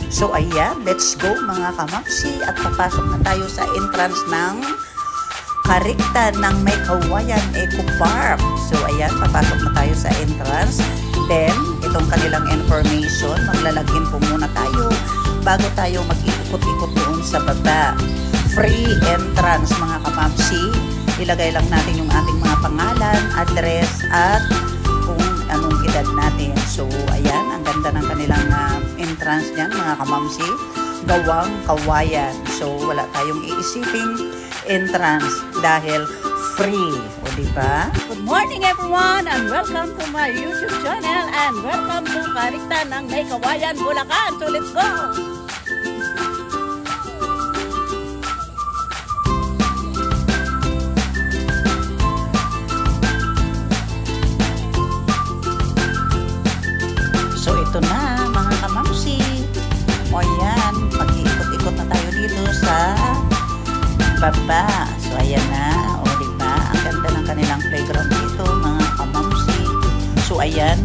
So ayan, let's go mga kamamsi at papasok na tayo sa entrance ng Kariktan ng May Kawayan Eco Park. So ayan, papasok na tayo sa entrance. Then, itong kanilang information, maglalagin po muna tayo bago tayo mag-ikot-ikot doon sa baba. Free entrance mga kamamsi. Ilagay lang natin yung ating mga pangalan, address, at kung anong edad natin. So, ayan, ang ganda ng kanilang entrance niyan, mga kamamsi. Gawang Kawayan. So, wala tayong iisiping entrance dahil free. O, diba? Good morning everyone and welcome to my YouTube channel and welcome to Kariktan ng May Kawayan, Bulacan. So, let's go! So, ito na mga kamamsi. O yan, mag-iikot-ikot na tayo dito sa baba. So, ayan na. O, diba? Ang ganda ng kanilang playground dito, mga kamamsi. So, ayan.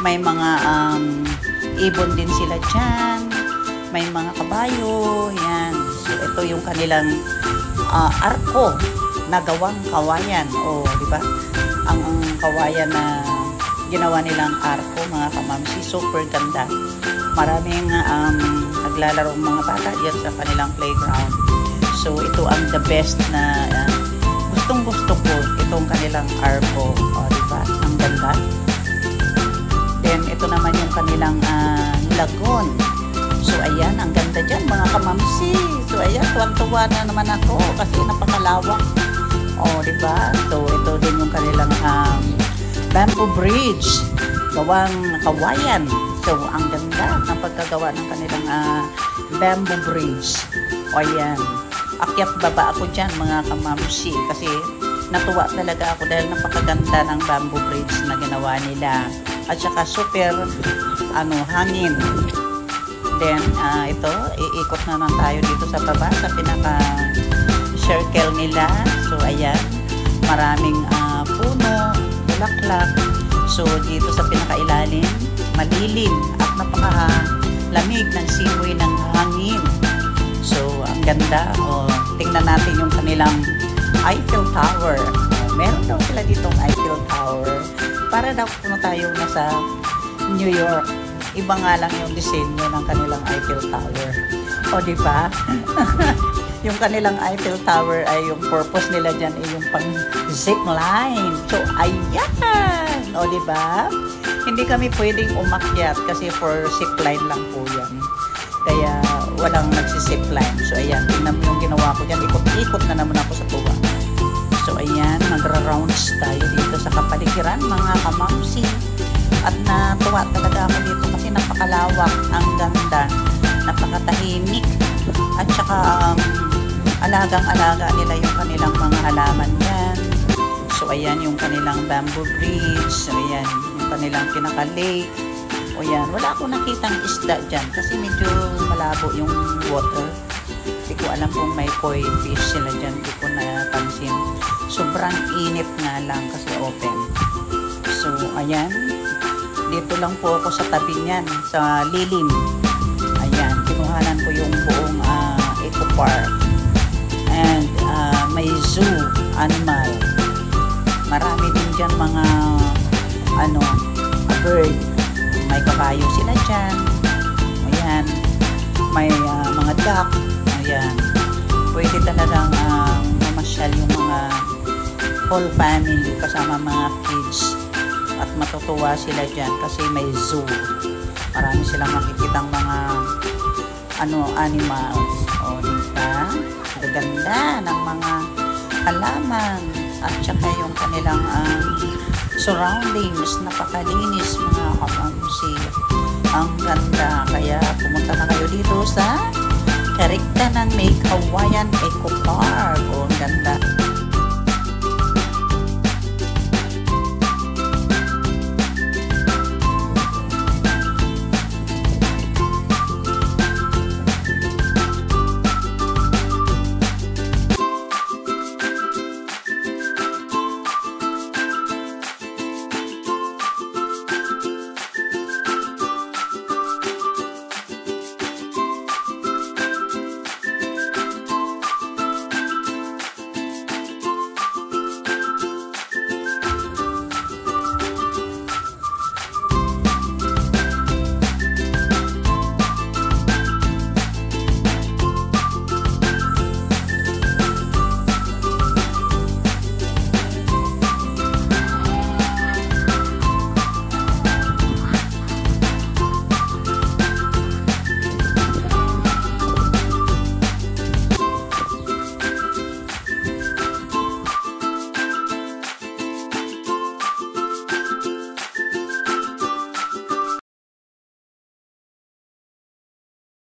May mga ibon din sila dyan. May mga kabayo. Yan. So, ito yung kanilang arko na gawang kawayan. O, diba? Ang kawayan na ginawa nilang arko, mga kamamsi, super ganda. Maraming naglalaro mga bata yan sa kanilang playground. So, ito ang the best na gustong-gusto ko itong kanilang arko. O, diba? Ang ganda. Then, ito naman yung kanilang lagoon. So, ayan, ang ganda dyan, mga kamamsi. So, ayan, tuwang-tuwa na naman ako kasi napakalawak. O, diba? So, ito din yung kanilang bamboo bridge, gawang kawayan. So, ang ganda ng pagkagawa ng kanilang bamboo bridge. O, ayan. Akyat baba ako dyan, mga kamamsi. Kasi natuwa talaga ako dahil napakaganda ng bamboo bridge na ginawa nila. At saka super, hangin. Then, ito, iikot na lang tayo dito sa baba, sa pinaka-circle nila. So, ayan. Maraming puno, bulaklak. So, dito sa pinakailalim, malilim at napakalamig ng simoy ng hangin. So, ang ganda. O, tingnan natin yung kanilang Eiffel Tower. Meron daw sila ditong Eiffel Tower. Para daw kung tayo nasa New York, iba nga lang yung disenyo ng kanilang Eiffel Tower. O, diba? Yung kanilang Eiffel Tower ay yung purpose nila dyan ay yung pang zipline. So, ayan! O, diba? Hindi kami pwedeng umakyat kasi for zipline lang po yan. Kaya, walang nagsizipline. So, ayan. Tingnan mo yung ginawa ko dyan. Ikot-ikot na naman ako sa tuwa. So, ayan. Magra-rounds tayo dito sa kapaligiran, mga kamamsi. At natuwa talaga ako dito kasi napakalawak. Ang ganda. Napakatahimik. At saka, alagang-alaga nila yung kanilang mga halaman yan. So, ayan yung kanilang bamboo bridge. So, ayan yung kanilang pinaka-lake. O, yan. Wala akong nakitang isda dyan kasi medyo malabo yung water. Hindi ko alam kung may koi fish sila dyan. Hindi ko napansin. Sobrang init nga lang kasi open. So, ayan. Dito lang po ako sa tabi niyan, sa lilim. Ayan. Kinuhanan ko yung buong eco park. And may zoo animal. Marami din dyan mga bird. May kabayo sila dyan. Ayan. May mga duck. Ayan. Pwede talagang mamasyal yung mga whole family kasama mga kids. At matutuwa sila dyan kasi may zoo. Marami silang makikitang mga animals. O, diba? Gaganda ng mga halaman at saka yung kanilang surroundings, napakalinis, mga kamamsi. Ang ganda. Kaya pumunta na kayo dito sa Kariktan ng May Kawayan Eco Park. O, ang ganda